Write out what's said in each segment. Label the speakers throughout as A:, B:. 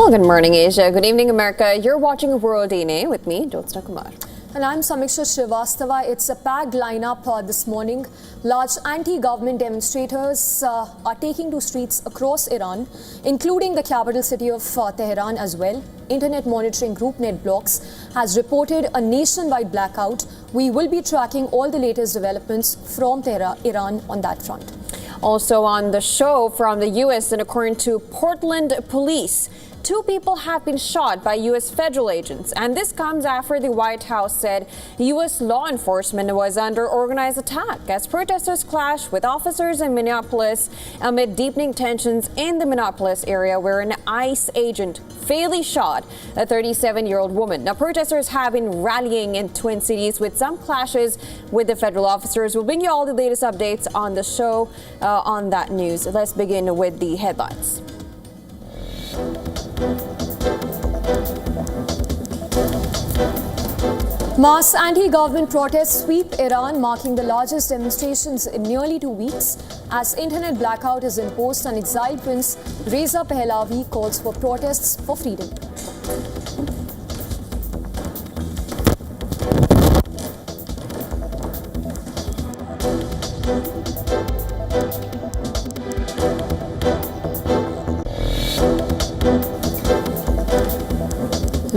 A: Well, good morning, Asia. Good evening, America. You're watching World DNA with me, Jyotsna Kumar.
B: And I'm Samiksha Srivastava. It's a packed lineup this morning. Large anti-government demonstrators are taking to streets across Iran, including the capital city of Tehran as well. Internet monitoring group NetBlocks has reported a nationwide blackout. We will be tracking all the latest developments from Iran on that front.
A: Also on the show from the U.S., and according to Portland police, 2 people have been shot by U.S. federal agents, and this comes after the White House said U.S. law enforcement was under organized attack as protesters clashed with officers in Minneapolis amid deepening tensions in the Minneapolis area, where an ICE agent fatally shot a 37-year-old woman. Now, protesters have been rallying in Twin Cities with some clashes with the federal officers. We'll bring you all the latest updates on the show on that news. Let's begin with the headlines.
B: Mass anti-government protests sweep Iran, marking the largest demonstrations in nearly 2 weeks. As internet blackout is imposed, and exiled Prince Reza Pahlavi calls for protests for freedom.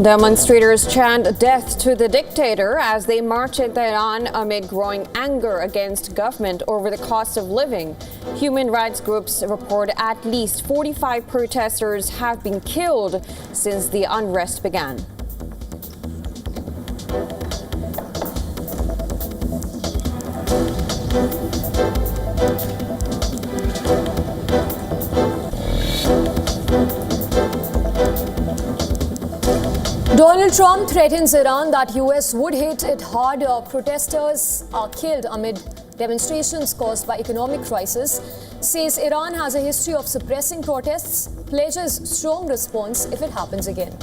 A: Demonstrators chant death to the dictator as they march in Tehran amid growing anger against government over the cost of living. Human rights groups report at least 45 protesters have been killed since the unrest began.
B: Donald Trump threatens Iran that U.S. would hit it hard. Protesters are killed amid demonstrations caused by economic crisis. Says Iran has a history of suppressing protests. Pledges strong response if it happens again.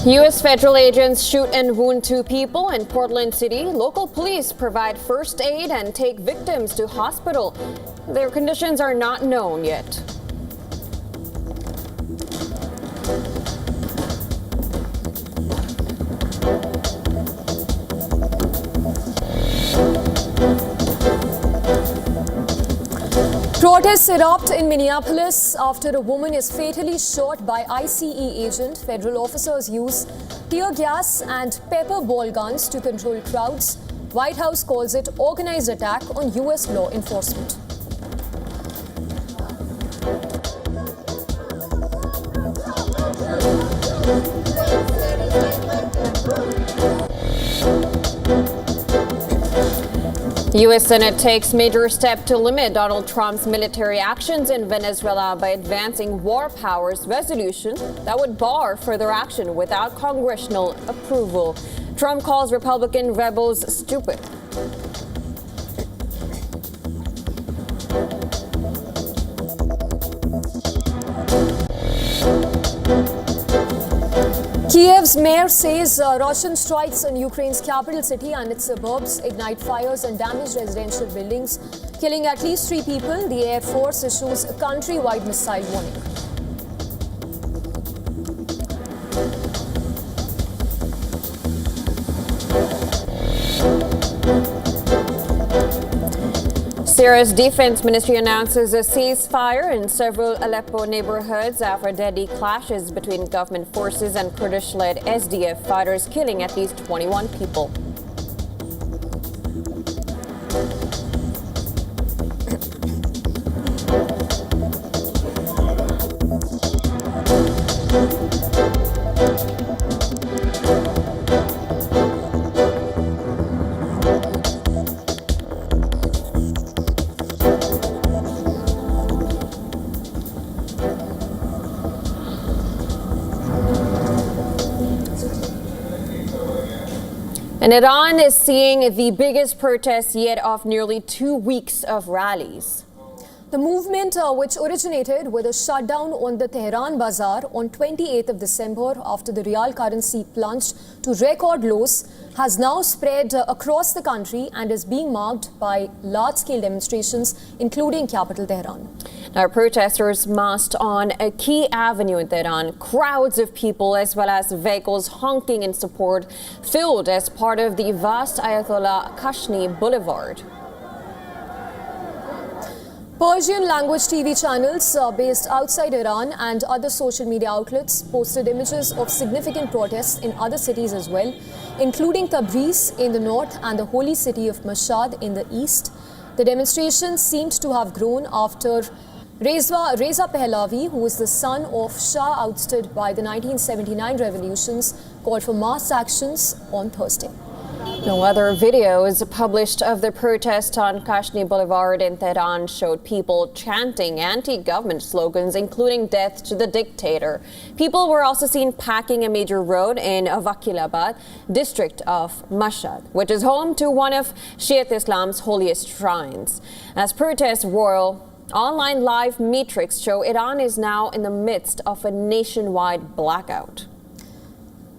A: U.S. federal agents shoot and wound 2 people in Portland City. Local police provide first aid and take victims to hospital. Their conditions are not known yet.
B: Protests erupt in Minneapolis after a woman is fatally shot by ICE agent. Federal officers use tear gas and pepper ball guns to control crowds. White House calls it organized attack on U.S. law enforcement.
A: U.S. Senate takes major step to limit Donald Trump's military actions in Venezuela by advancing war powers resolution that would bar further action without congressional approval. Trump calls Republican rebels stupid.
B: Kyiv's mayor says Russian strikes on Ukraine's capital city and its suburbs ignite fires and damage residential buildings, killing at least 3 people. The Air Force issues a countrywide missile warning.
A: Syria's defense ministry announces a ceasefire in several Aleppo neighborhoods after deadly clashes between government forces and Kurdish-led SDF fighters, killing at least 21 people. And Iran is seeing the biggest protest yet of nearly 2 weeks of rallies.
B: The movement, which originated with a shutdown on the Tehran Bazaar on 28th of December after the real currency plunged to record lows, has now spread across the country and is being marked by large-scale demonstrations, including capital Tehran.
A: Now, protesters massed on a key avenue in Tehran. Crowds of people as well as vehicles honking in support filled as part of the vast Ayatollah Khamenei Boulevard.
B: Persian language TV channels based outside Iran and other social media outlets posted images of significant protests in other cities as well, including Tabriz in the north and the holy city of Mashhad in the east. The demonstrations seemed to have grown after Reza Pahlavi, who is the son of Shah ousted by the 1979 revolutions, called for mass actions on Thursday.
A: No other videos published of the protest on Khamenei Boulevard in Tehran showed people chanting anti-government slogans, including death to the dictator. People were also seen packing a major road in Vakilabad, district of Mashhad, which is home to one of Shiite Islam's holiest shrines. As protests roil, online live metrics show Iran is now in the midst of a nationwide blackout.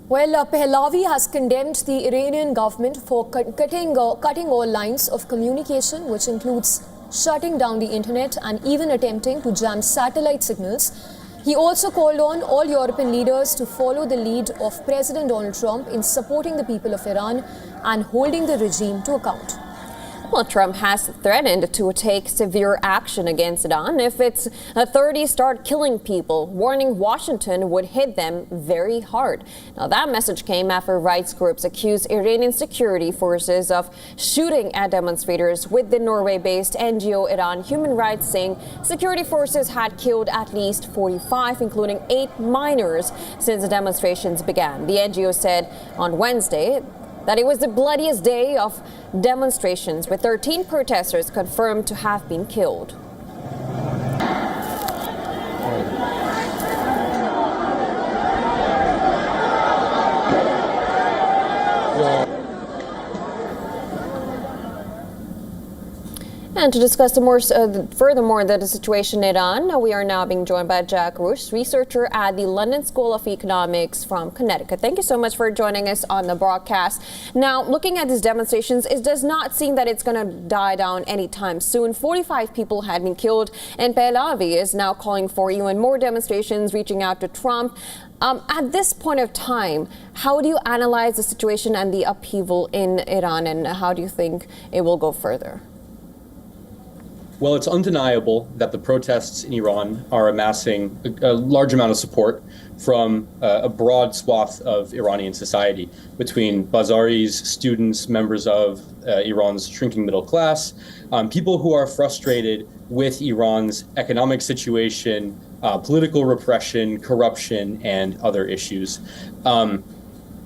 B: Well, Pahlavi has condemned the Iranian government for cutting all lines of communication, which includes shutting down the internet and even attempting to jam satellite signals. He also called on all European leaders to follow the lead of President Donald Trump in supporting the people of Iran and holding the regime to account.
A: Well, Trump has threatened to take severe action against Iran if its authorities start killing people, warning Washington would hit them very hard. Now, that message came after rights groups accused Iranian security forces of shooting at demonstrators, with the Norway-based NGO Iran Human Rights saying security forces had killed at least 45, including 8 minors, since the demonstrations began. The NGO said on Wednesday that it was the bloodiest day of demonstrations, with 13 protesters confirmed to have been killed. And to discuss furthermore the situation in Iran, we are now being joined by Jack Rush, researcher at the London School of Economics from Connecticut. Thank you so much for joining us on the broadcast. Now, looking at these demonstrations, it does not seem that it's going to die down anytime soon. 45 people had been killed, and Pahlavi is now calling for even more demonstrations, reaching out to Trump. At this point of time, how do you analyze the situation and the upheaval in Iran, and how do you think it will go further?
C: Well, it's undeniable that the protests in Iran are amassing a large amount of support from a broad swath of Iranian society, between bazaris, students, members of Iran's shrinking middle class, people who are frustrated with Iran's economic situation, political repression, corruption, and other issues.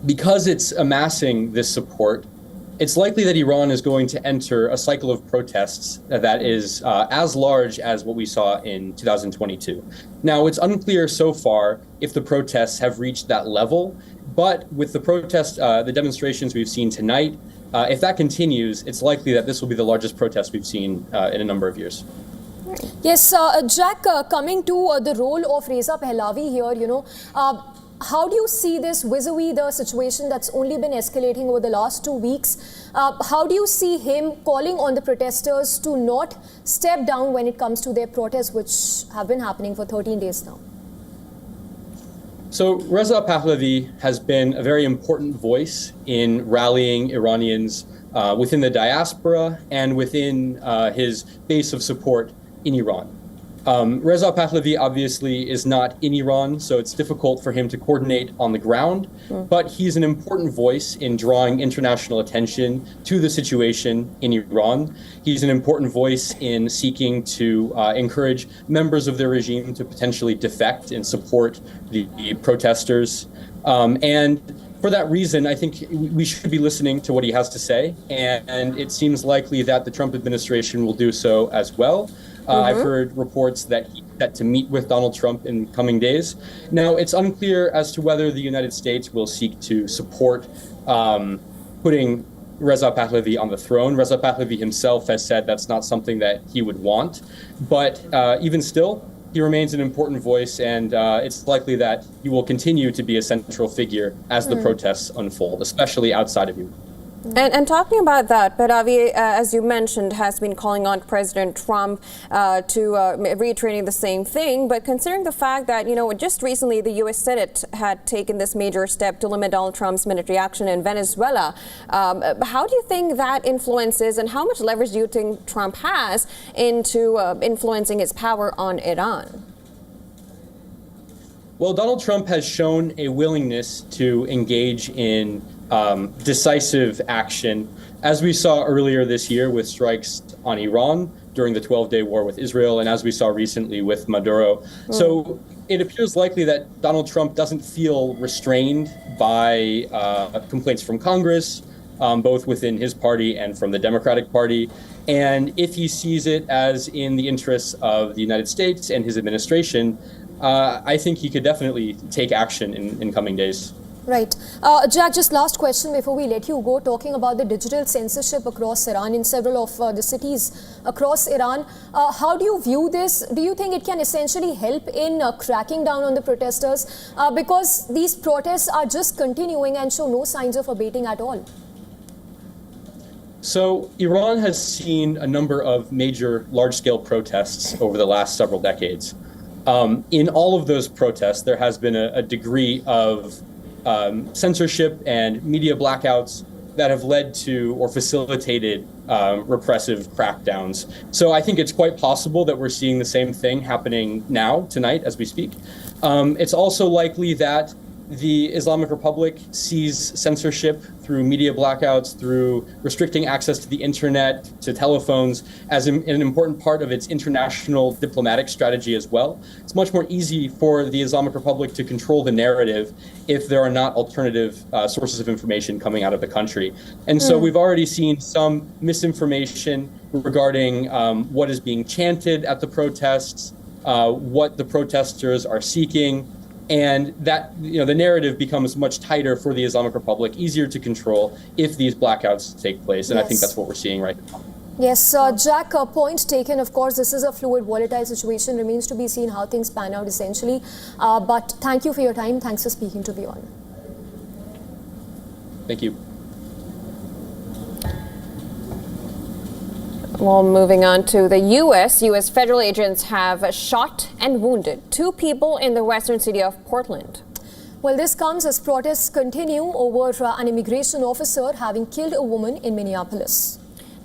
C: Because it's amassing this support, it's likely that Iran is going to enter a cycle of protests that is as large as what we saw in 2022. Now, it's unclear so far if the protests have reached that level, but with the demonstrations we've seen tonight, if that continues, it's likely that this will be the largest protest we've seen in a number of years.
B: Yes, Jack, coming to the role of Reza Pahlavi here, how do you see this vis-a-vis the situation that's only been escalating over the last 2 weeks? How do you see him calling on the protesters to not step down when it comes to their protests, which have been happening for 13 days now?
C: So Reza Pahlavi has been a very important voice in rallying Iranians within the diaspora and within his base of support in Iran. Reza Pahlavi obviously is not in Iran, so it's difficult for him to coordinate on the ground, but he's an important voice in drawing international attention to the situation in Iran. He's an important voice in seeking to encourage members of the regime to potentially defect and support the protesters. And for that reason, I think we should be listening to what he has to say, and it seems likely that the Trump administration will do so as well. I've heard reports that he's set to meet with Donald Trump in coming days. Now, it's unclear as to whether the United States will seek to support putting Reza Pahlavi on the throne. Reza Pahlavi himself has said that's not something that he would want. But even still, he remains an important voice, and it's likely that he will continue to be a central figure as the protests unfold, especially outside of Ukraine.
A: And talking about that, Pahlavi, as you mentioned, has been calling on President Trump to reiterating the same thing. But considering the fact that, just recently the U.S. Senate had taken this major step to limit Donald Trump's military action in Venezuela, how do you think that influences, and how much leverage do you think Trump has into influencing his power on Iran?
C: Well, Donald Trump has shown a willingness to engage in decisive action, as we saw earlier this year with strikes on Iran during the 12-day war with Israel, and as we saw recently with Maduro. So it appears likely that Donald Trump doesn't feel restrained by complaints from Congress, both within his party and from the Democratic Party. And if he sees it as in the interests of the United States and his administration, I think he could definitely take action in coming days.
B: Right. Jack, just last question before we let you go, talking about the digital censorship across Iran in several of the cities across Iran. How do you view this? Do you think it can essentially help in cracking down on the protesters? Because these protests are just continuing and show no signs of abating at all.
C: So Iran has seen a number of major large-scale protests over the last several decades. In all of those protests, there has been a degree of censorship and media blackouts that have led to or facilitated repressive crackdowns. So I think it's quite possible that we're seeing the same thing happening now, tonight, as we speak. It's also likely that the Islamic Republic sees censorship through media blackouts, through restricting access to the internet, to telephones, as an important part of its international diplomatic strategy as well. It's much more easy for the Islamic Republic to control the narrative if there are not alternative sources of information coming out of the country. And so we've already seen some misinformation regarding what is being chanted at the protests, what the protesters are seeking. And that, the narrative becomes much tighter for the Islamic Republic, easier to control if these blackouts take place. And I think that's what we're seeing right now.
B: Yes, Jack, point taken. Of course, this is a fluid, volatile situation. Remains to be seen how things pan out, essentially. But thank you for your time. Thanks for speaking to WION.
C: Thank you.
A: Well, moving on to the U.S. federal agents have shot and wounded 2 people in the western city of Portland.
B: Well, this comes as protests continue over an immigration officer having killed a woman in Minneapolis.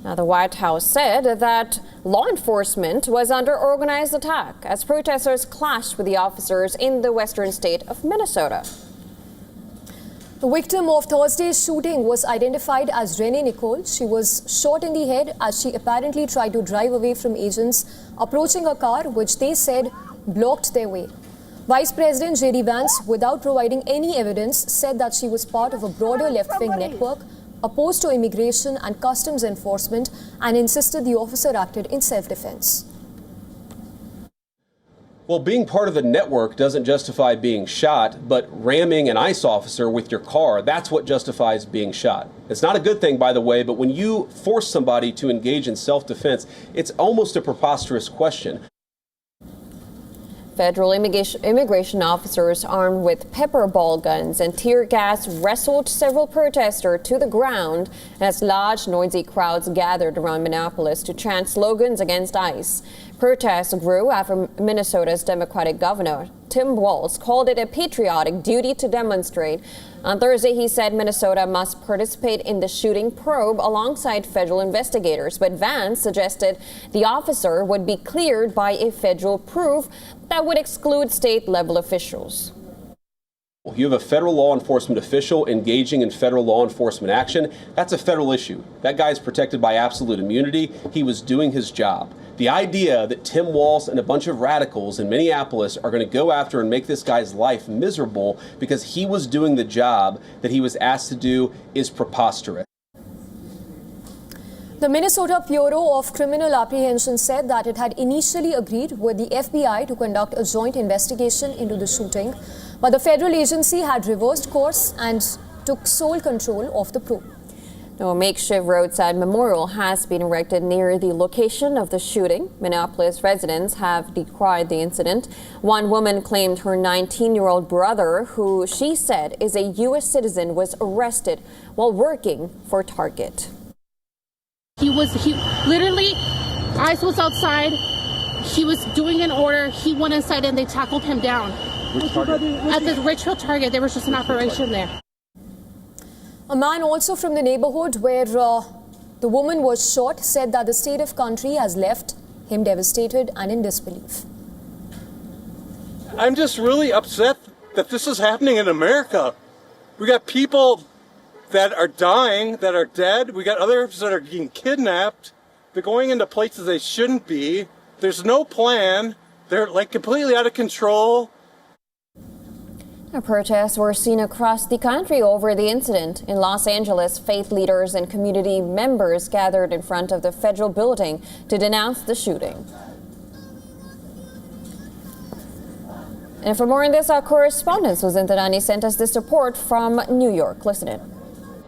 A: Now, the White House said that law enforcement was under organized attack as protesters clashed with the officers in the western state of Minnesota.
B: The victim of Thursday's shooting was identified as Renee Nicole. She was shot in the head as she apparently tried to drive away from agents approaching a car, which they said blocked their way. Vice President J.D. Vance, without providing any evidence, said that she was part of a broader left-wing network opposed to immigration and customs enforcement and insisted the officer acted in self-defense.
D: Well, being part of the network doesn't justify being shot, but ramming an ICE officer with your car, that's what justifies being shot. It's not a good thing, by the way, but when you force somebody to engage in self-defense, it's almost a preposterous question.
A: Federal immigration officers armed with pepper ball guns and tear gas wrestled several protesters to the ground as large, noisy crowds gathered around Minneapolis to chant slogans against ICE. Protests grew after Minnesota's Democratic governor, Tim Walz, called it a patriotic duty to demonstrate. On Thursday, he said Minnesota must participate in the shooting probe alongside federal investigators. But Vance suggested the officer would be cleared by a federal proof that would exclude state-level officials.
D: You have a federal law enforcement official engaging in federal law enforcement action. That's a federal issue. That guy is protected by absolute immunity. He was doing his job. The idea that Tim Walz and a bunch of radicals in Minneapolis are going to go after and make this guy's life miserable because he was doing the job that he was asked to do is preposterous.
B: The Minnesota Bureau of Criminal Apprehension said that it had initially agreed with the FBI to conduct a joint investigation into the shooting, but the federal agency had reversed course and took sole control of the probe.
A: A makeshift roadside memorial has been erected near the location of the shooting. Minneapolis residents have decried the incident. One woman claimed her 19-year-old brother, who she said is a U.S. citizen, was arrested while working for Target.
E: He literally, ICE was outside. He was doing an order. He went inside and they tackled him down.
C: Which Target?
E: At the Richfield Target. There was just an operation there.
B: A man also from the neighborhood where the woman was shot said that the state of country has left him devastated and in disbelief.
F: I'm just really upset that this is happening in America. We got people that are dying, that are dead. We got others that are getting kidnapped. They're going into places they shouldn't be. There's no plan. They're like completely out of control.
A: Protests were seen across the country over the incident. In Los Angeles, faith leaders and community members gathered in front of the federal building to denounce the shooting. And for more on this, our correspondent Susan Tanani sent us this report from New York. Listen in.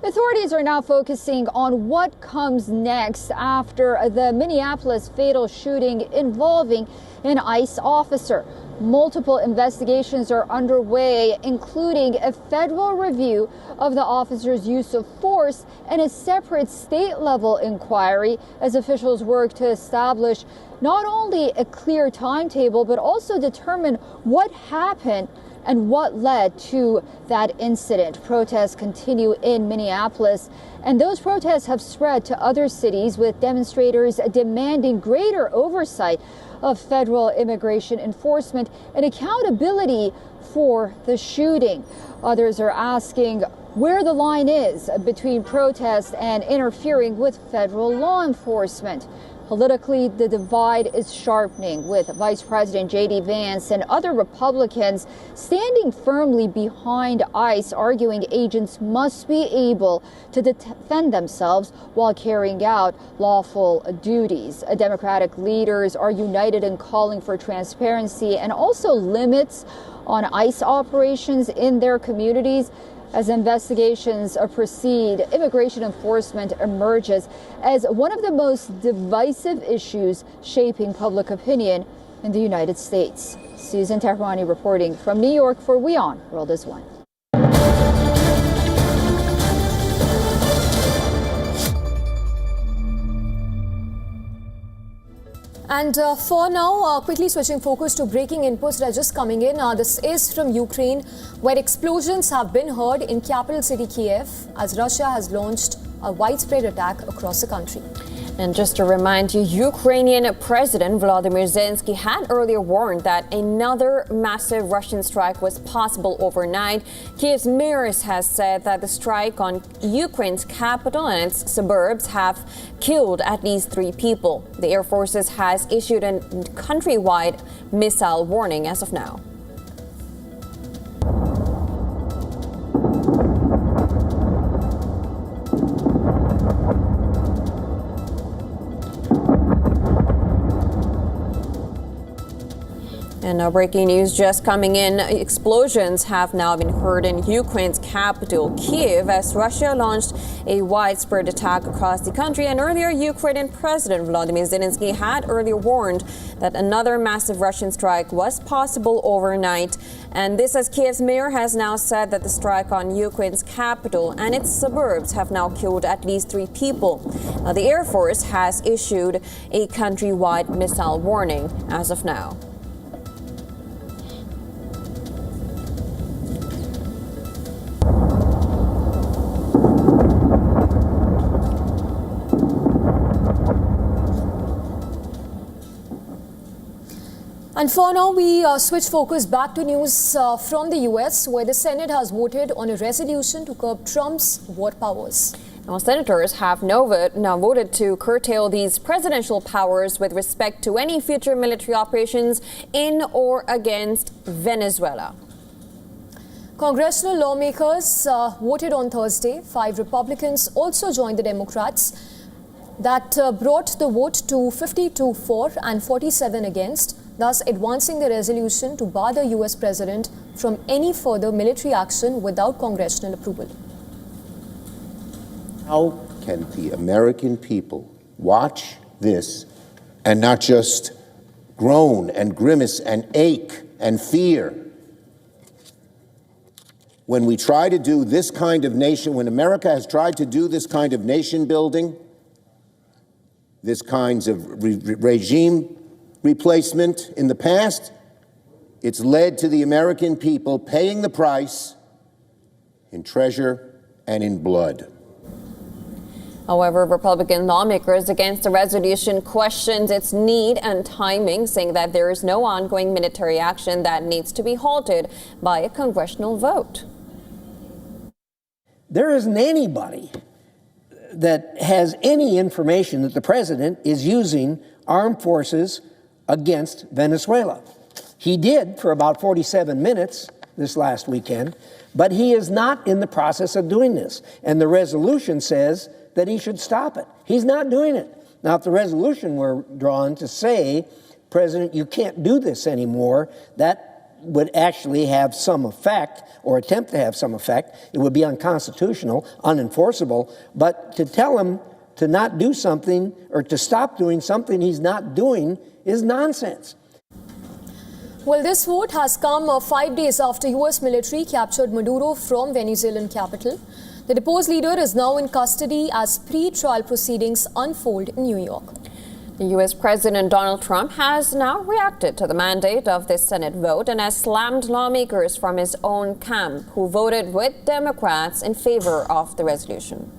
G: Authorities are now focusing on what comes next after the Minneapolis fatal shooting involving an ICE officer. Multiple investigations are underway, including a federal review of the officer's use of force and a separate state-level inquiry as officials work to establish not only a clear timetable, but also determine what happened and what led to that incident. Protests continue in Minneapolis, and those protests have spread to other cities, with demonstrators demanding greater oversight of federal immigration enforcement and accountability for the shooting. Others are asking where the line is between protest and interfering with federal law enforcement. Politically, the divide is sharpening, with Vice President J.D. Vance and other Republicans standing firmly behind ICE, arguing agents must be able to defend themselves while carrying out lawful duties. Democratic leaders are united in calling for transparency and also limits on ICE operations in their communities. As investigations proceed, immigration enforcement emerges as one of the most divisive issues shaping public opinion in the United States. Susan Tehrani reporting from New York for WION World is One.
B: And for now, quickly switching focus to breaking inputs that are just coming in. This is from Ukraine, where explosions have been heard in capital city Kyiv as Russia has launched a widespread attack across the country.
A: And just to remind you, Ukrainian President Volodymyr Zelensky had earlier warned that another massive Russian strike was possible overnight. Kyiv's mayor has said that the strike on Ukraine's capital and its suburbs have killed at least 3 people. The Air Forces has issued a countrywide missile warning as of now. And now breaking news just coming in. Explosions have now been heard in Ukraine's capital, Kyiv, as Russia launched a widespread attack across the country. And earlier, Ukrainian President Volodymyr Zelensky had earlier warned that another massive Russian strike was possible overnight. And this as Kyiv's mayor has now said that the strike on Ukraine's capital and its suburbs have now killed at least 3 people. Now, the Air Force has issued a countrywide missile warning as of now.
B: And for now, we switch focus back to news from the US, where the Senate has voted on a resolution to curb Trump's war powers.
A: Now, senators have now voted to curtail these presidential powers with respect to any future military operations in or against Venezuela.
B: Congressional lawmakers voted on Thursday. 5 Republicans also joined the Democrats. That brought the vote to 52-4 and 47 against, thus advancing the resolution to bar the US president from any further military action without congressional approval.
H: Now can the American people watch this and not just groan and grimace and ache and fear? When we try to do this kind of nation, when America has tried to do this kind of nation building, this kinds of regime replacement in the past, it's led to the American people paying the price in treasure and in blood.
A: However, Republican lawmakers against the resolution questions its need and timing, saying that there is no ongoing military action that needs to be halted by a congressional vote.
I: There isn't anybody that has any information that the president is using armed forces against Venezuela. He did for about 47 minutes this last weekend, but he is not in the process of doing this. And the resolution says that he should stop it. He's not doing it. Now, if the resolution were drawn to say, President, you can't do this anymore, that would actually have some effect, or attempt to have some effect. It would be unconstitutional, unenforceable. But to tell him to not do something or to stop doing something he's not doing is nonsense.
B: Well, this vote has come 5 days after U.S. military captured Maduro from Venezuelan capital. The deposed leader is now in custody as pre-trial proceedings unfold in New York.
A: The U.S. President Donald Trump has now reacted to the mandate of this Senate vote and has slammed lawmakers from his own camp who voted with Democrats in favor of the resolution.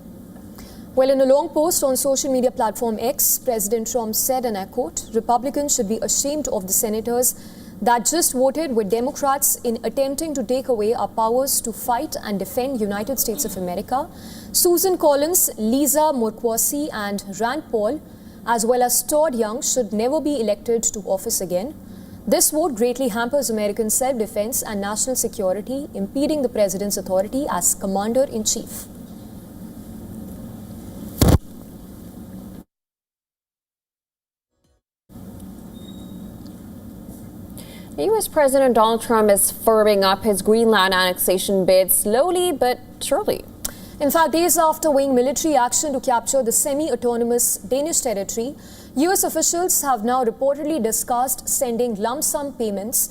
B: Well, in a long post on social media platform X, President Trump said, and I quote, "Republicans should be ashamed of the senators that just voted with Democrats in attempting to take away our powers to fight and defend United States of America. Susan Collins, Lisa Murkowski, and Rand Paul, as well as Todd Young, should never be elected to office again. This vote greatly hampers American self-defense and national security, impeding the president's authority as commander-in-chief."
A: U.S. President Donald Trump is firming up his Greenland annexation bid slowly but surely.
B: In fact, days after weighing military action to capture the semi-autonomous Danish territory, U.S. officials have now reportedly discussed sending lump sum payments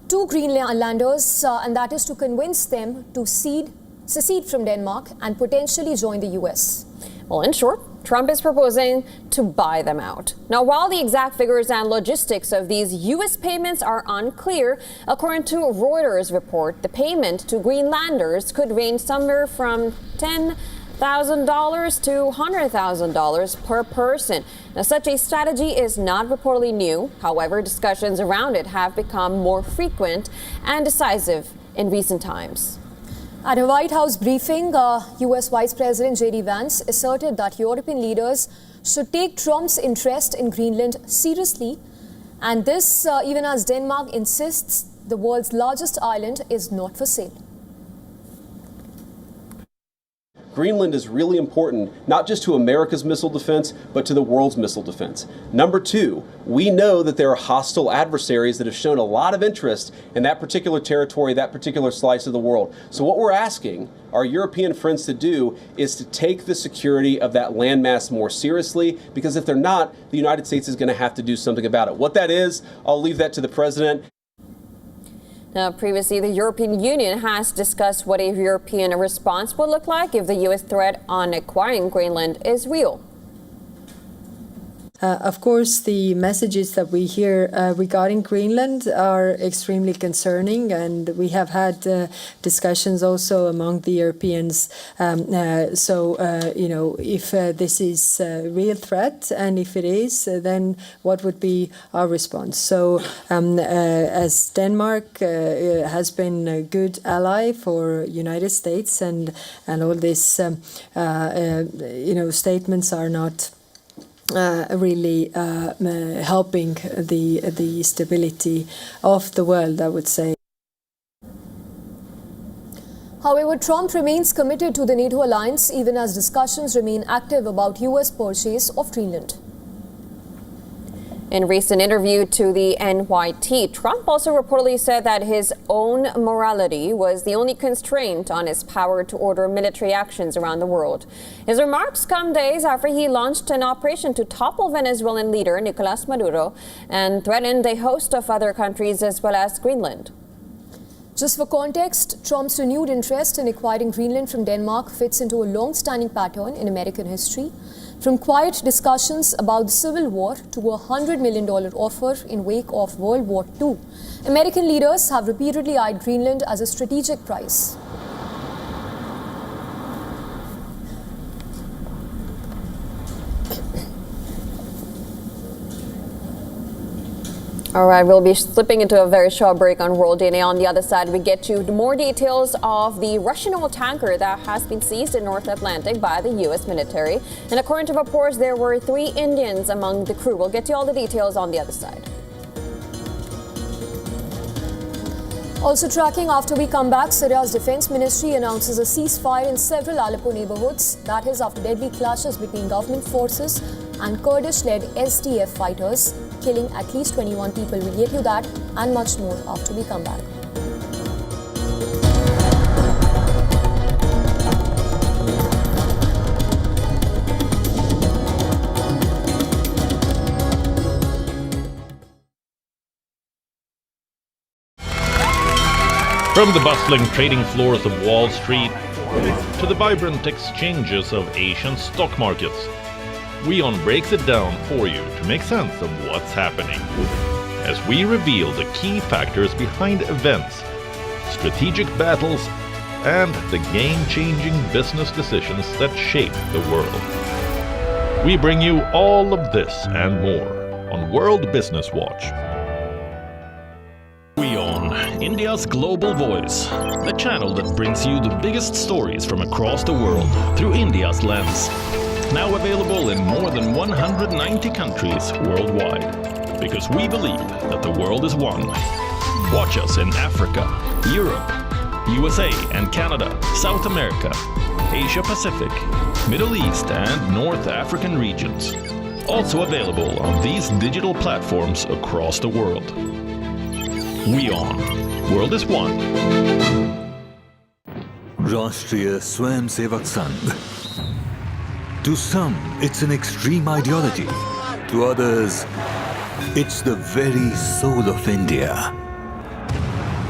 B: to Greenlanders, and that is to convince them to secede from Denmark and potentially join the U.S.
A: Well, in short, Trump is proposing to buy them out. Now, while the exact figures and logistics of these U.S. payments are unclear, according to Reuters report, the payment to Greenlanders could range somewhere from $10,000 to $100,000 per person. Now, such a strategy is not reportedly new. However, discussions around it have become more frequent and decisive in recent times.
B: At a White House briefing, U.S. Vice President J.D. Vance asserted that European leaders should take Trump's interest in Greenland seriously, and this even as Denmark insists the world's largest island is not for sale.
D: Greenland is really important, not just to America's missile defense, but to the world's missile defense. Number two, we know that there are hostile adversaries that have shown a lot of interest in that particular territory, that particular slice of the world. So what we're asking our European friends to do is to take the security of that landmass more seriously, because if they're not, the United States is going to have to do something about it. What that is, I'll leave that to the president.
A: Now, previously, the European Union has discussed what a European response would look like if the U.S. threat on acquiring Greenland is real.
J: Of course, the messages that we hear regarding Greenland are extremely concerning, and we have had discussions also among the Europeans. If this is a real threat, and if it is, then what would be our response? So, as Denmark has been a good ally for United States, and all these statements are not really helping the stability of the world, I would say.
B: However, Trump remains committed to the NATO alliance even as discussions remain active about U.S. purchase of Greenland.
A: In a recent interview to the NYT, Trump also reportedly said that his own morality was the only constraint on his power to order military actions around the world. His remarks come days after he launched an operation to topple Venezuelan leader Nicolas Maduro and threatened a host of other countries as well as Greenland.
B: Just for context, Trump's renewed interest in acquiring Greenland from Denmark fits into a long-standing pattern in American history. From quiet discussions about the Civil War to a $100 million offer in wake of World War II, American leaders have repeatedly eyed Greenland as a strategic prize.
A: All right, we'll be slipping into a very short break on World DNA. On the other side, we get you more details of the Russian oil tanker that has been seized in North Atlantic by the U.S. military. And according to reports, there were 3 Indians among the crew. We'll get you all the details on the other side.
B: Also tracking after we come back, Syria's defense ministry announces a ceasefire in several Aleppo neighborhoods. That is after deadly clashes between government forces and Kurdish-led SDF fighters, killing at least 21 people. We'll get you that and much more after we come back.
K: From the bustling trading floors of Wall Street to the vibrant exchanges of Asian stock markets, WION breaks it down for you to make sense of what's happening, as we reveal the key factors behind events, strategic battles, and the game-changing business decisions that shape the world. We bring you all of this and more on World Business Watch. WION, India's global voice, the channel that brings you the biggest stories from across the world through India's lens. Now available in more than 190 countries worldwide. Because we believe that the world is one. Watch us in Africa, Europe, USA and Canada, South America, Asia Pacific, Middle East and North African regions. Also available on these digital platforms across the world. WION. World is one.
L: Rashtriya Swayamsevak Sangh. To some, it's an extreme ideology. To others, it's the very soul of India.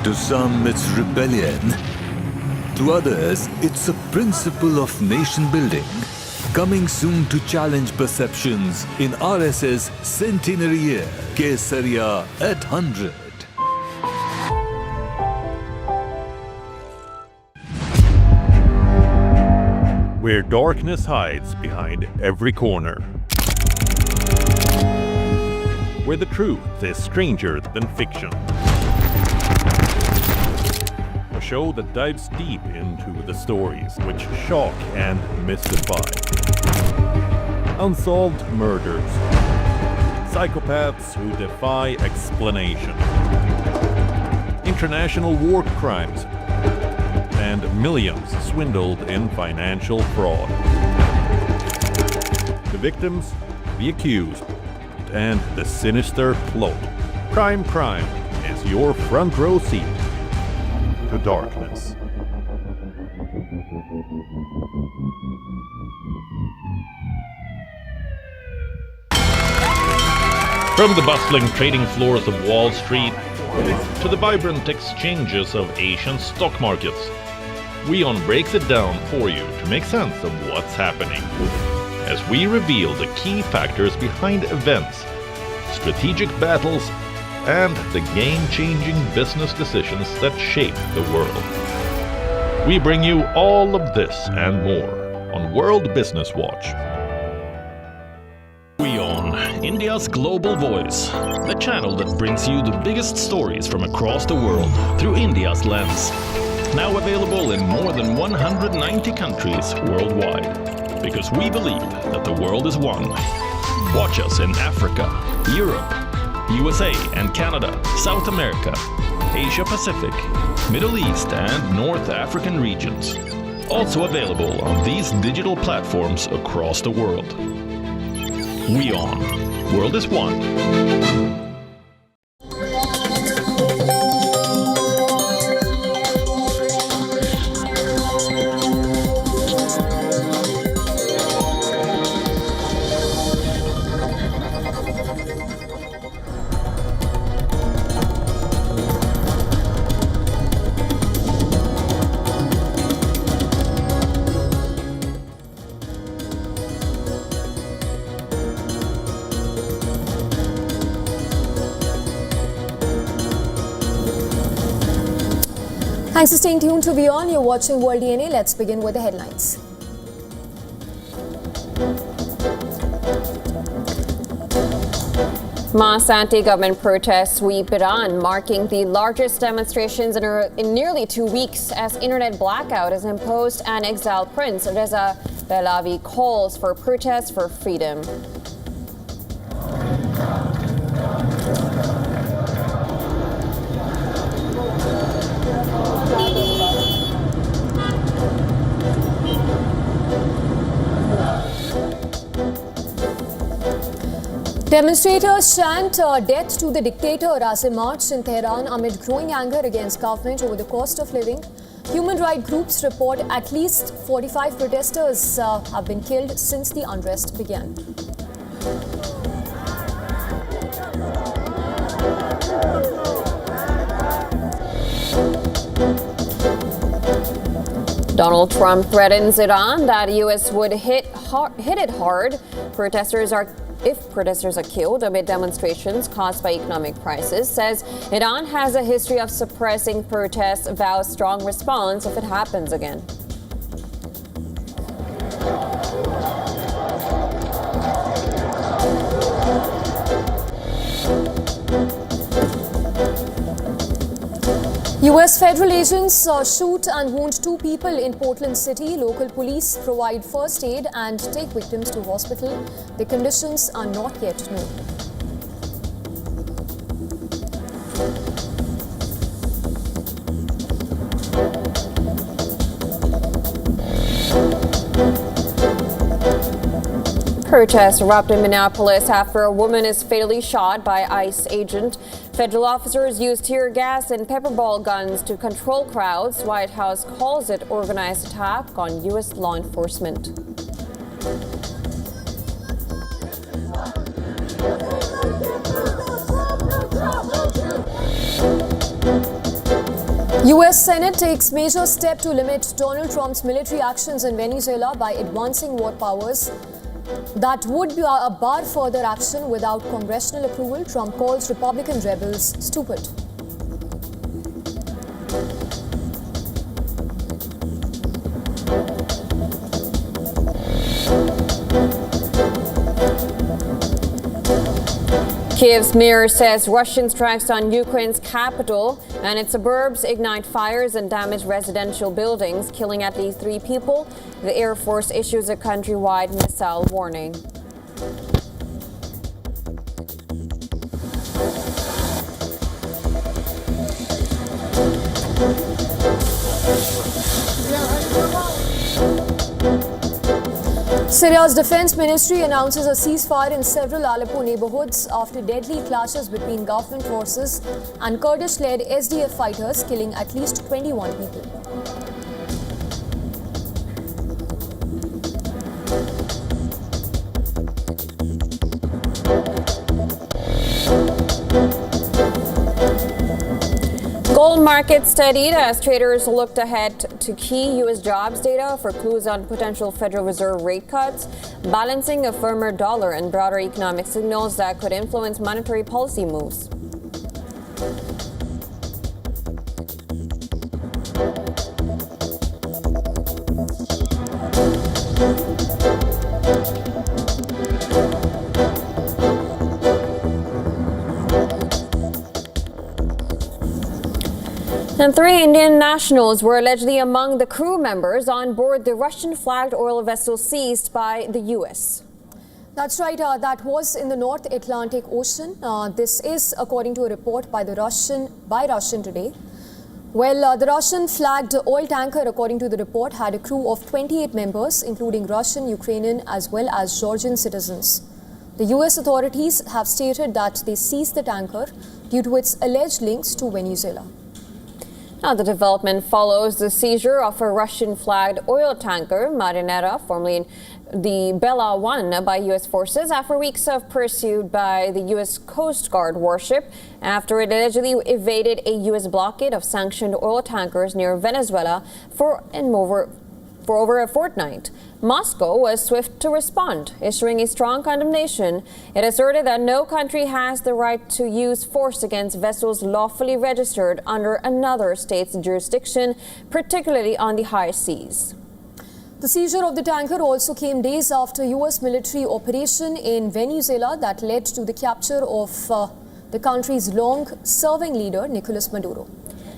L: To some, it's rebellion. To others, it's a principle of nation building. Coming soon to challenge perceptions in RSS centenary year, Kesariya at 100.
K: Where darkness hides behind every corner. Where the truth is stranger than fiction. A show that dives deep into the stories which shock and mystify. Unsolved murders. Psychopaths who defy explanation. International war crimes. And millions swindled in financial fraud. The victims, the accused, and the sinister plot. Crime is your front row seat to darkness. From the bustling trading floors of Wall Street to the vibrant exchanges of Asian stock markets, WION breaks it down for you to make sense of what's happening, as we reveal the key factors behind events, strategic battles, and the game-changing business decisions that shape the world. We bring you all of this and more on World Business Watch. WION, India's global voice, the channel that brings you the biggest stories from across the world through India's lens. Now available in more than 190 countries worldwide. Because we believe that the world is one. Watch us in Africa, Europe, USA and Canada, South America, Asia Pacific, Middle East and North African regions. Also available on these digital platforms across the world. WION. World is one.
B: Thanks for staying tuned to WION. You're watching World DNA. Let's begin with the headlines.
A: Mass anti-government protests sweep Iran, marking the largest demonstrations in nearly 2 weeks as internet blackout is imposed and exiled Prince Reza Pahlavi calls for protests for freedom.
B: Demonstrators chant death to the dictator as they march in Tehran amid growing anger against government over the cost of living. Human rights groups report at least 45 protesters have been killed since the unrest began.
A: Donald Trump threatens Iran that U.S. would hit it hard. If protesters are killed amid demonstrations caused by economic crisis, says Iran has a history of suppressing protests, vows strong response if it happens again.
B: U.S. federal agents shoot and wound 2 people in Portland City. Local police provide first aid and take victims to hospital. The conditions are not yet known.
A: Protests erupt in Minneapolis after a woman is fatally shot by ICE agent. Federal officers used tear gas and pepperball guns to control crowds. White House calls it organized attack on U.S. law enforcement.
B: U.S. Senate takes major step to limit Donald Trump's military actions in Venezuela by advancing war powers. That would be a bar further action without congressional approval. Trump calls Republican rebels stupid.
A: Kyiv's mayor says Russian strikes on Ukraine's capital and its suburbs ignite fires and damage residential buildings, killing at least 3 people. The Air Force issues a countrywide missile warning.
B: Syria's defense ministry announces a ceasefire in several Aleppo neighborhoods after deadly clashes between government forces and Kurdish-led SDF fighters, killing at least 21 people.
A: Gold market steadied as traders looked ahead to key U.S. jobs data for clues on potential Federal Reserve rate cuts, balancing a firmer dollar and broader economic signals that could influence monetary policy moves. And 3 Indian nationals were allegedly among the crew members on board the Russian-flagged oil vessel seized by the U.S.
B: That's right. That was in the North Atlantic Ocean. This is according to a report by Russian Today. Well, the Russian-flagged oil tanker, according to the report, had a crew of 28 members, including Russian, Ukrainian, as well as Georgian citizens. The US authorities have stated that they seized the tanker due to its alleged links to Venezuela.
A: Now, the development follows the seizure of a Russian-flagged oil tanker, Marinera, formerly the Bella 1, by U.S. forces after weeks of pursuit by the U.S. Coast Guard warship after it allegedly evaded a U.S. blockade of sanctioned oil tankers near Venezuela for over a fortnight. Moscow was swift to respond, issuing a strong condemnation. It asserted that no country has the right to use force against vessels lawfully registered under another state's jurisdiction, particularly on the high seas.
B: The seizure of the tanker also came days after U.S. military operation in Venezuela that led to the capture of the country's long-serving leader, Nicolas Maduro.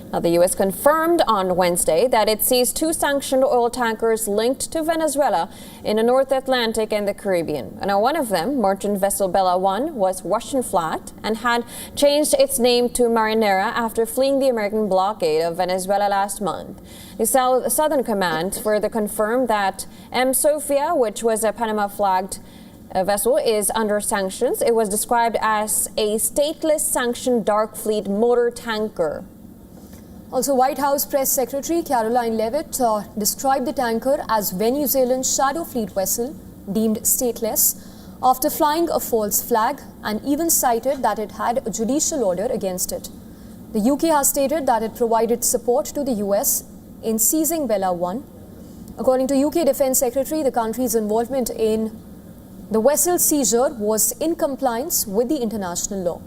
A: Now, the U.S. confirmed on Wednesday that it seized 2 sanctioned oil tankers linked to Venezuela in the North Atlantic and the Caribbean. Now, one of them, merchant vessel Bella 1, was Russian-flagged and had changed its name to Marinera after fleeing the American blockade of Venezuela last month. The Southern Command further confirmed that M. Sofia, which was a Panama-flagged vessel, is under sanctions. It was described as a stateless sanctioned dark fleet motor tanker.
B: Also, White House Press Secretary Caroline Leavitt described the tanker as Venezuelan shadow fleet vessel deemed stateless after flying a false flag, and even cited that it had a judicial order against it. The UK has stated that it provided support to the US in seizing Bella 1. According to UK Defence Secretary, the country's involvement in the vessel seizure was in compliance with the international law.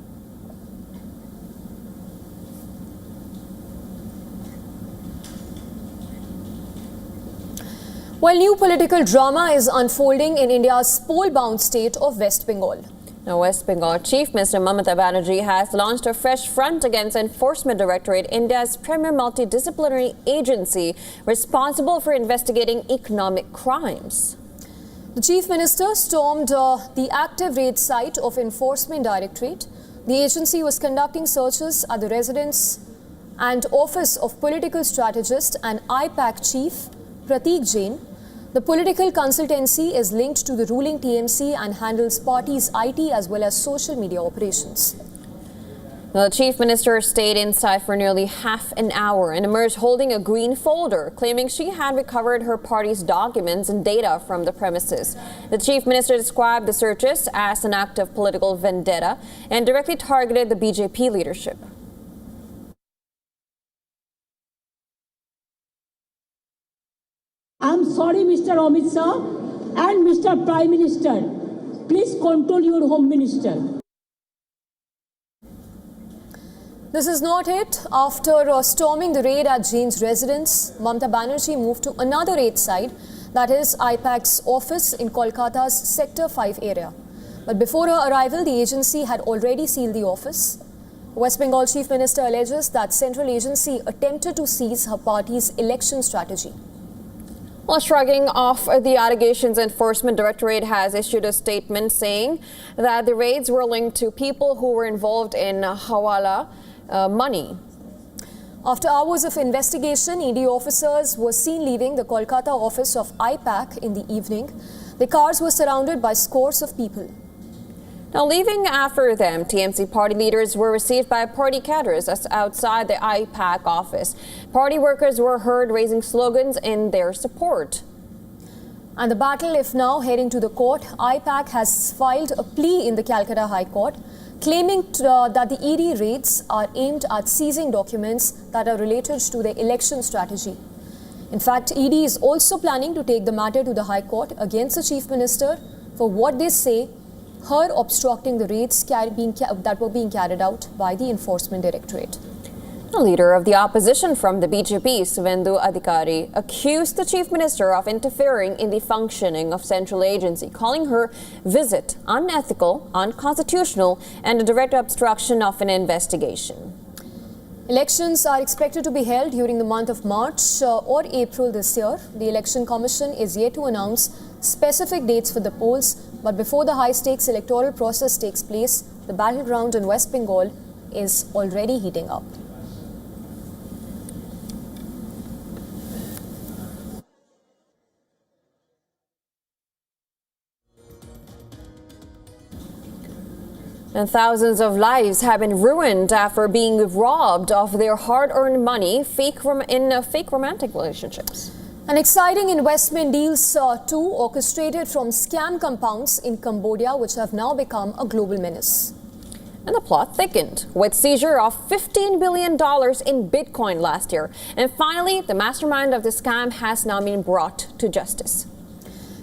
B: While new political drama is unfolding in India's poll-bound state of West Bengal.
A: Now, West Bengal Chief Minister Mamata Banerjee has launched a fresh front against Enforcement Directorate, India's premier multidisciplinary agency responsible for investigating economic crimes.
B: The Chief Minister stormed the active raid site of Enforcement Directorate. The agency was conducting searches at the residence and office of political strategist and IPAC chief Prateek Jain. The political consultancy is linked to the ruling TMC and handles party's IT as well as social media operations.
A: The Chief Minister stayed inside for nearly half an hour and emerged holding a green folder, claiming she had recovered her party's documents and data from the premises. The Chief Minister described the searches as an act of political vendetta and directly targeted the BJP leadership.
M: I'm sorry, Mr. Amit Shah and Mr. Prime Minister. Please control your Home Minister.
B: This is not it. After storming the raid at Jain's residence, Mamata Banerjee moved to another raid site, that is IPAC's office in Kolkata's Sector 5 area. But before her arrival, the agency had already sealed the office. West Bengal Chief Minister alleges that central agency attempted to seize her party's election strategy.
A: Well, shrugging off the allegations, Enforcement Directorate has issued a statement saying that the raids were linked to people who were involved in hawala money.
B: After hours of investigation, ED officers were seen leaving the Kolkata office of IPAC in the evening. The cars were surrounded by scores of people.
A: Now, leaving after them, TMC party leaders were received by party cadres outside the IPAC office. Party workers were heard raising slogans in their support.
B: And the battle is now heading to the court. IPAC has filed a plea in the Calcutta High Court, claiming that the ED raids are aimed at seizing documents that are related to the election strategy. In fact, ED is also planning to take the matter to the High Court against the Chief Minister for what they say her obstructing the raids that were being carried out by the Enforcement Directorate.
A: The leader of the opposition from the BJP, Suvendu Adhikari, accused the Chief Minister of interfering in the functioning of central agency, calling her visit unethical, unconstitutional, and a direct obstruction of an investigation.
B: Elections are expected to be held during the month of March or April this year. The Election Commission is yet to announce specific dates for the polls, but before the high-stakes electoral process takes place, the battleground in West Bengal is already heating up.
A: And thousands of lives have been ruined after being robbed of their hard-earned money in fake romantic relationships.
B: An exciting investment deals too orchestrated from scam compounds in Cambodia, which have now become a global menace.
A: And the plot thickened with seizure of $15 billion in Bitcoin last year. And finally, the mastermind of the scam has now been brought to justice.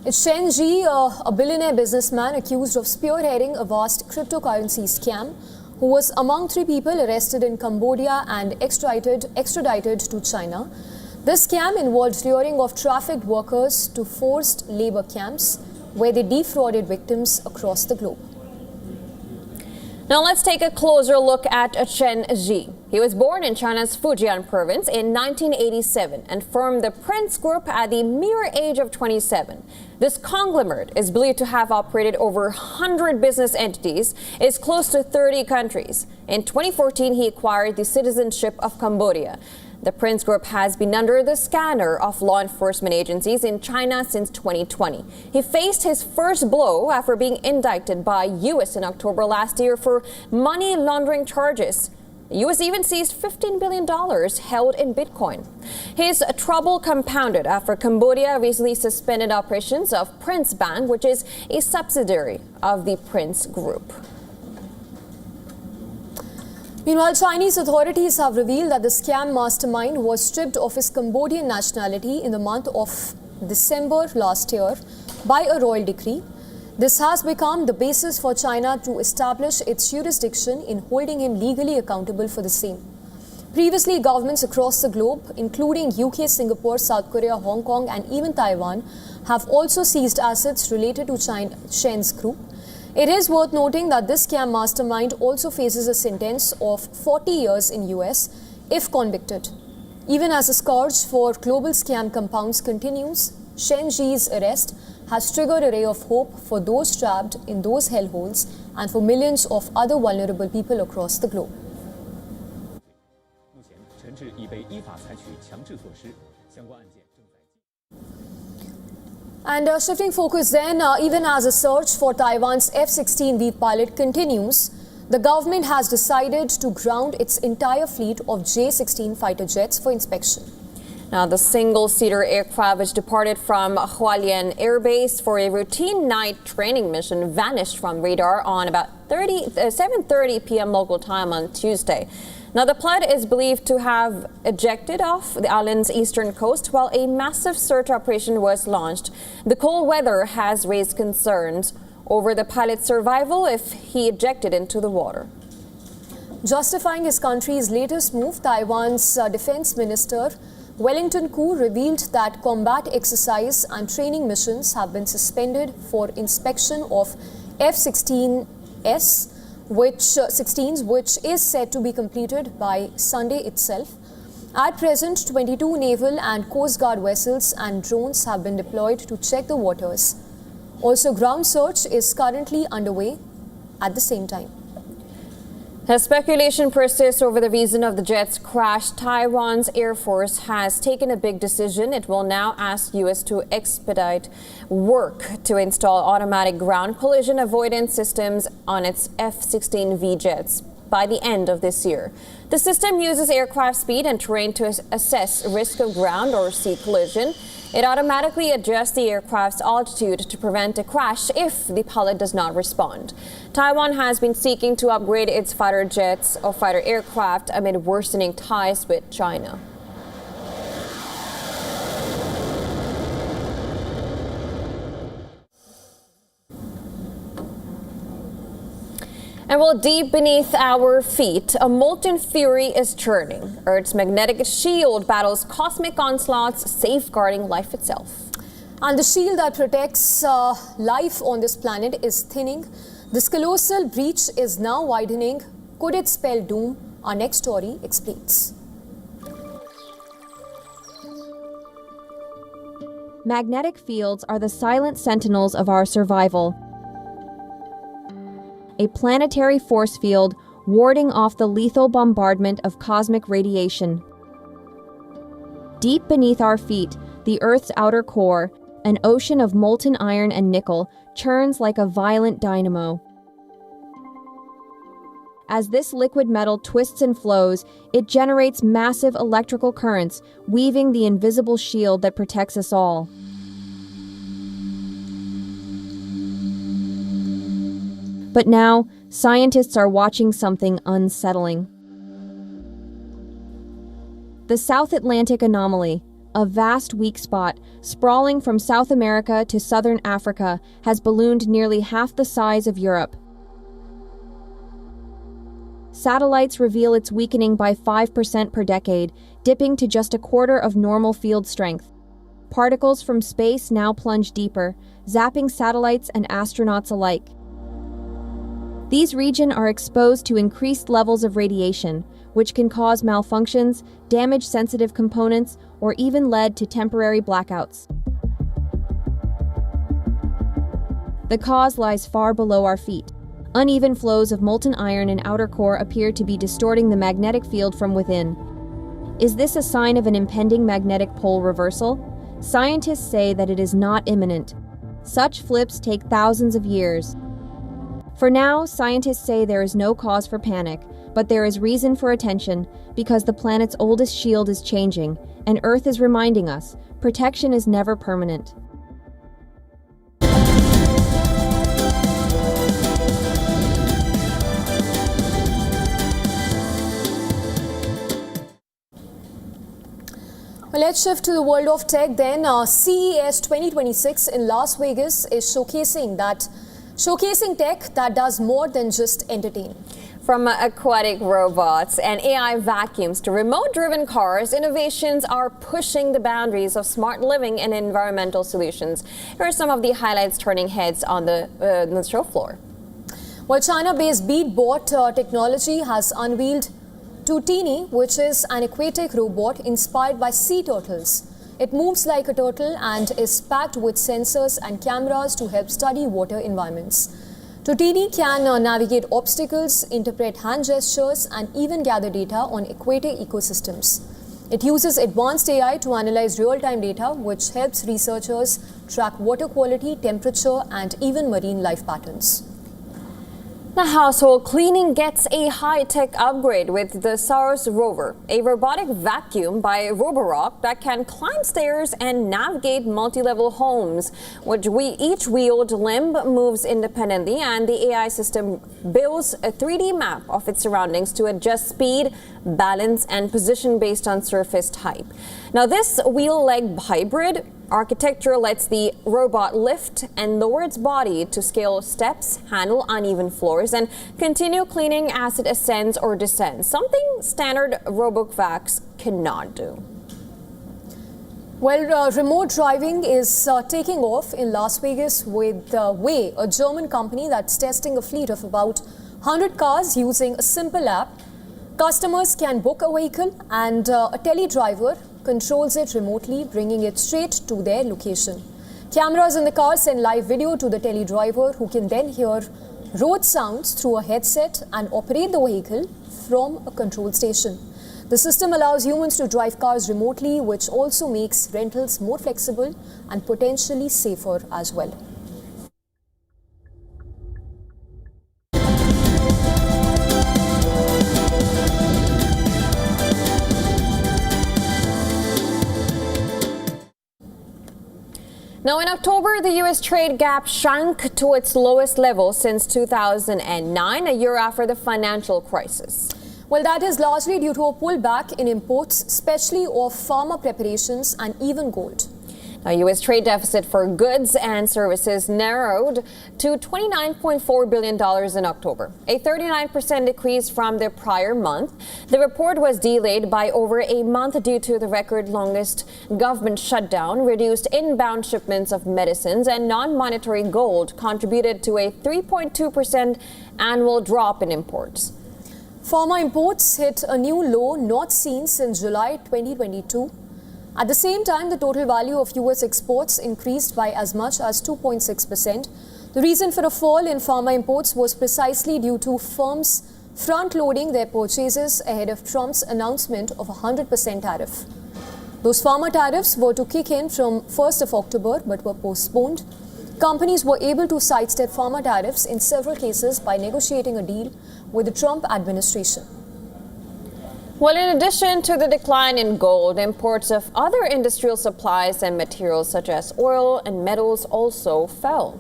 B: It's Shen Ji, a billionaire businessman accused of spearheading a vast cryptocurrency scam, who was among 3 people arrested in Cambodia and extradited to China. This scam involved luring of trafficked workers to forced labor camps, where they defrauded victims across the globe.
A: Now let's take a closer look at Chen Ji. He was born in China's Fujian province in 1987 and formed the Prince Group at the mere age of 27. This conglomerate is believed to have operated over 100 business entities, is close to 30 countries. In 2014, he acquired the citizenship of Cambodia. The Prince Group has been under the scanner of law enforcement agencies in China since 2020. He faced his first blow after being indicted by U.S. in October last year for money laundering charges. The U.S. even seized $15 billion held in Bitcoin. His trouble compounded after Cambodia recently suspended operations of Prince Bank, which is a subsidiary of the Prince Group.
B: Meanwhile, Chinese authorities have revealed that the scam mastermind was stripped of his Cambodian nationality in the month of December last year by a royal decree. This has become the basis for China to establish its jurisdiction in holding him legally accountable for the same. Previously, governments across the globe, including UK, Singapore, South Korea, Hong Kong and even Taiwan, have also seized assets related to Shen's group. It is worth noting that this scam mastermind also faces a sentence of 40 years in US if convicted. Even as the scourge for global scam compounds continues, Shen Ji's arrest has triggered a ray of hope for those trapped in those hellholes and for millions of other vulnerable people across the globe. And shifting focus then, even as a search for Taiwan's F-16V pilot continues, the government has decided to ground its entire fleet of J-16 fighter jets for inspection.
A: Now, the single-seater aircraft which departed from Hualien Air Base for a routine night training mission vanished from radar on about 7:30 p.m. local time on Tuesday. Now, the pilot is believed to have ejected off the island's eastern coast while a massive search operation was launched. The cold weather has raised concerns over the pilot's survival if he ejected into the water.
B: Justifying his country's latest move, Taiwan's defense minister Wellington Koo revealed that combat exercise and training missions have been suspended for inspection of F-16s, which is said to be completed by Sunday itself. At present, 22 naval and Coast Guard vessels and drones have been deployed to check the waters. Also, ground search is currently underway at the same time.
A: As speculation persists over the reason of the jet's crash, Taiwan's Air Force has taken a big decision. It will now ask U.S. to expedite work to install automatic ground collision avoidance systems on its F-16V jets by the end of this year. The system uses aircraft speed and terrain to assess risk of ground or sea collision. It automatically adjusts the aircraft's altitude to prevent a crash if the pilot does not respond. Taiwan has been seeking to upgrade its fighter jets or fighter aircraft amid worsening ties with China. And well, deep beneath our feet, a molten fury is churning. Earth's magnetic shield battles cosmic onslaughts, safeguarding life itself.
B: And the shield that protects life on this planet is thinning. This colossal breach is now widening. Could it spell doom? Our next story explains.
N: Magnetic fields are the silent sentinels of our survival. A planetary force field warding off the lethal bombardment of cosmic radiation. Deep beneath our feet, the Earth's outer core, an ocean of molten iron and nickel, churns like a violent dynamo. As this liquid metal twists and flows, it generates massive electrical currents, weaving the invisible shield that protects us all. But now, scientists are watching something unsettling. The South Atlantic anomaly, a vast weak spot sprawling from South America to southern Africa, has ballooned nearly half the size of Europe. Satellites reveal it's weakening by 5% per decade, dipping to just a quarter of normal field strength. Particles from space now plunge deeper, zapping satellites and astronauts alike. These regions are exposed to increased levels of radiation, which can cause malfunctions, damage sensitive components, or even lead to temporary blackouts. The cause lies far below our feet. Uneven flows of molten iron and outer core appear to be distorting the magnetic field from within. Is this a sign of an impending magnetic pole reversal? Scientists say that it is not imminent. Such flips take thousands of years. For now, scientists say there is no cause for panic, but there is reason for attention because the planet's oldest shield is changing, and Earth is reminding us, protection is never permanent.
B: Well, let's shift to the world of tech then. CES 2026 in Las Vegas is showcasing tech that does more than just entertain.
A: From aquatic robots and AI vacuums to remote-driven cars, innovations are pushing the boundaries of smart living and environmental solutions. Here are some of the highlights turning heads on the show floor.
B: Well, China-based Beatbot technology has unveiled Tutini, which is an aquatic robot inspired by sea turtles. It moves like a turtle and is packed with sensors and cameras to help study water environments. Tutini can navigate obstacles, interpret hand gestures, and even gather data on aquatic ecosystems. It uses advanced AI to analyze real-time data, which helps researchers track water quality, temperature, and even marine life patterns.
A: The household cleaning gets a high-tech upgrade with the SARS rover, a robotic vacuum by Roborock that can climb stairs and navigate multi-level homes. Each wheeled limb moves independently, and the AI system builds a 3D map of its surroundings to adjust speed, balance, and position based on surface type. Now, this wheel-leg hybrid architecture lets the robot lift and lower its body to scale steps, handle uneven floors, and continue cleaning as it ascends or descends, something standard RoboVacs cannot do.
B: Well, remote driving is taking off in Las Vegas with Way, a German company that's testing a fleet of about 100 cars using a simple app. Customers can book a vehicle and a tele-driver controls it remotely, bringing it straight to their location. Cameras in the car send live video to the tele-driver, who can then hear road sounds through a headset and operate the vehicle from a control station. The system allows humans to drive cars remotely, which also makes rentals more flexible and potentially safer as well.
A: Now, in October, the U.S. trade gap shrank to its lowest level since 2009, a year after the financial crisis.
B: Well, that is largely due to a pullback in imports, especially of pharma preparations and even gold.
A: Now, U.S. trade deficit for goods and services narrowed to $29.4 billion in October, a 39% decrease from the prior month. The report was delayed by over a month due to the record longest government shutdown. Reduced inbound shipments of medicines and non-monetary gold contributed to a 3.2% annual drop in imports.
B: Pharma imports hit a new low not seen since July 2022. At the same time, the total value of U.S. exports increased by as much as 2.6%. The reason for a fall in pharma imports was precisely due to firms front-loading their purchases ahead of Trump's announcement of a 100% tariff. Those pharma tariffs were to kick in from 1st of October but were postponed. Companies were able to sidestep pharma tariffs in several cases by negotiating a deal with the Trump administration.
A: Well, in addition to the decline in gold, imports of other industrial supplies and materials such as oil and metals also fell.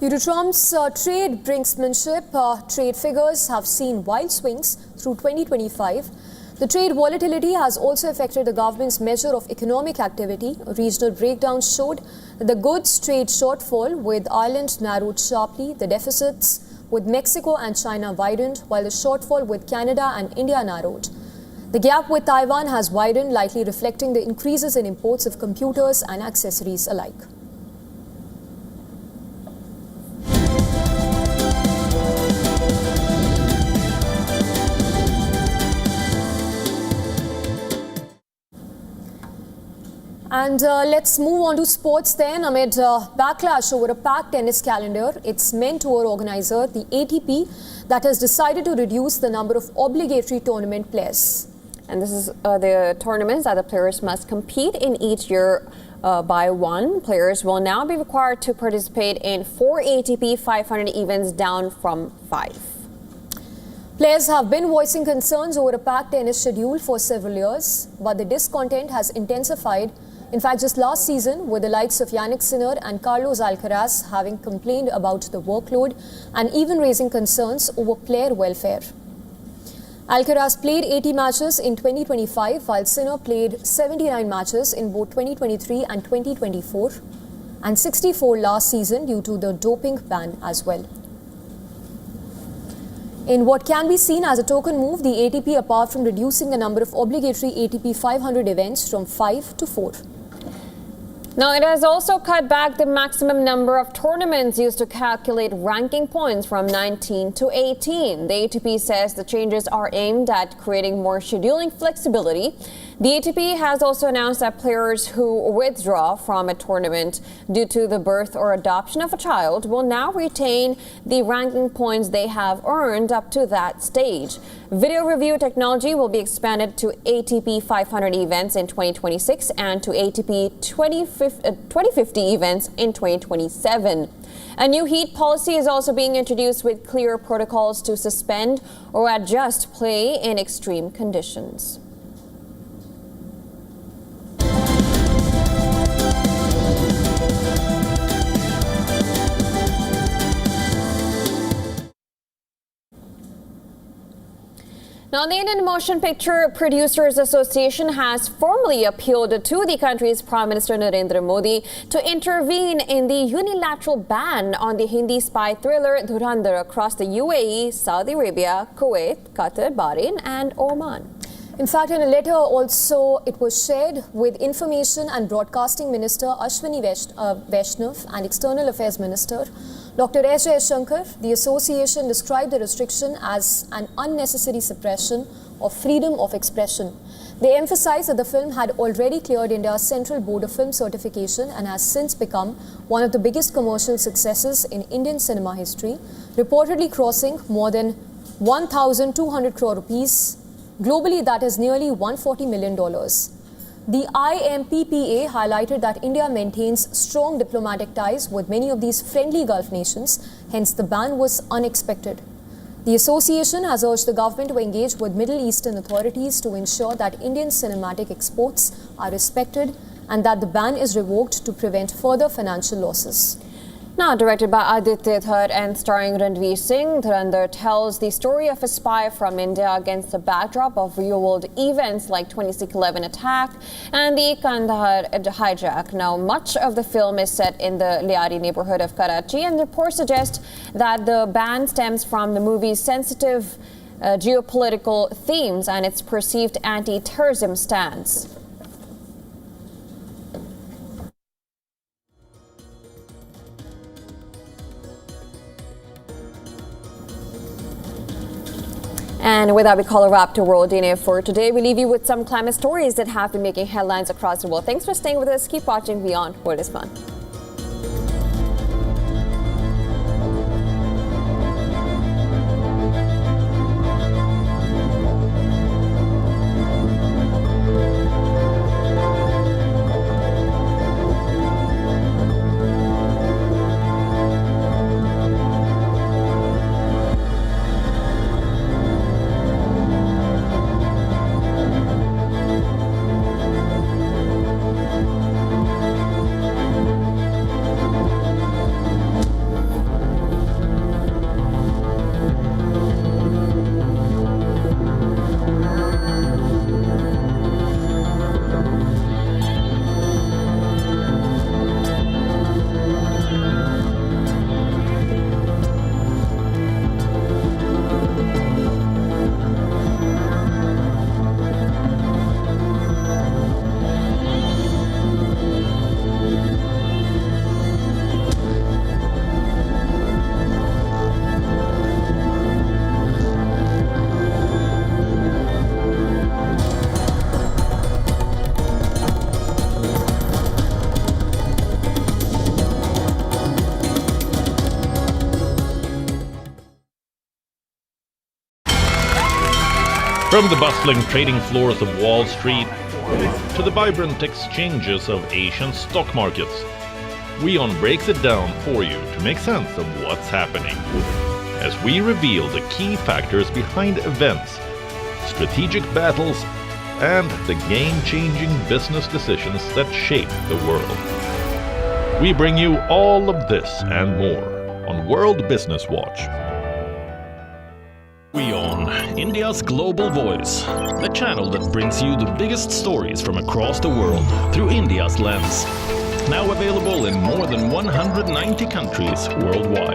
B: Due to Trump's trade brinksmanship, trade figures have seen wild swings through 2025. The trade volatility has also affected the government's measure of economic activity. A regional breakdown showed that the goods trade shortfall with Ireland narrowed sharply. The deficits with Mexico and China widened, while the shortfall with Canada and India narrowed. The gap with Taiwan has widened, likely reflecting the increases in imports of computers and accessories alike. And let's move on to sports then. Amid backlash over a packed tennis calendar, its main tour organizer, the ATP, that has decided to reduce the number of obligatory tournament players.
A: And this is the tournaments that the players must compete in each year by one. Players will now be required to participate in 4 ATP 500 events, down from 5.
B: Players have been voicing concerns over a packed tennis schedule for several years, but the discontent has intensified. In fact, just last season, with the likes of Yannick Sinner and Carlos Alcaraz having complained about the workload and even raising concerns over player welfare. Alcaraz played 80 matches in 2025, while Sinner played 79 matches in both 2023 and 2024, and 64 last season due to the doping ban as well. In what can be seen as a token move, the ATP, apart from reducing the number of obligatory ATP 500 events from 5 to 4.
A: Now, it has also cut back the maximum number of tournaments used to calculate ranking points from 19 to 18. The ATP says the changes are aimed at creating more scheduling flexibility. The ATP has also announced that players who withdraw from a tournament due to the birth or adoption of a child will now retain the ranking points they have earned up to that stage. Video review technology will be expanded to ATP 500 events in 2026 and to ATP 2050 events in 2027. A new heat policy is also being introduced with clear protocols to suspend or adjust play in extreme conditions. Now, the Indian Motion Picture Producers Association has formally appealed to the country's Prime Minister Narendra Modi to intervene in the unilateral ban on the Hindi spy thriller Dhurandhar across the UAE, Saudi Arabia, Kuwait, Qatar, Bahrain and Oman.
B: In fact, in a letter also, it was shared with Information and Broadcasting Minister Ashwini Vaishnav and External Affairs Minister Dr. S. Shankar. The association described the restriction as an unnecessary suppression of freedom of expression. They emphasized that the film had already cleared India's Central Board of Film Certification and has since become one of the biggest commercial successes in Indian cinema history, reportedly crossing more than 1,200 crore rupees. Globally, that is nearly $140 million. The IMPPA highlighted that India maintains strong diplomatic ties with many of these friendly Gulf nations, hence the ban was unexpected. The association has urged the government to engage with Middle Eastern authorities to ensure that Indian cinematic exports are respected and that the ban is revoked to prevent further financial losses.
A: Now, directed by Aditya Dhar and starring Ranveer Singh, Dhurandhar tells the story of a spy from India against the backdrop of real-world events like 26/11 attack and the Kandahar hijack. Now, much of the film is set in the Liari neighborhood of Karachi, and reports suggest that the ban stems from the movie's sensitive geopolitical themes and its perceived anti-terrorism stance. And with that, we call a wrap to World DNA for today. We leave you with some climate stories that have been making headlines across the world. Thanks for staying with us. Keep watching Beyond World is Fun.
K: From the bustling trading floors of Wall Street to the vibrant exchanges of Asian stock markets, WION breaks it down for you to make sense of what's happening, as we reveal the key factors behind events, strategic battles, and the game-changing business decisions that shape the world. We bring you all of this and more on World Business Watch. WION, India's global voice, the channel that brings you the biggest stories from across the world through India's lens. Now available in more than 190 countries worldwide.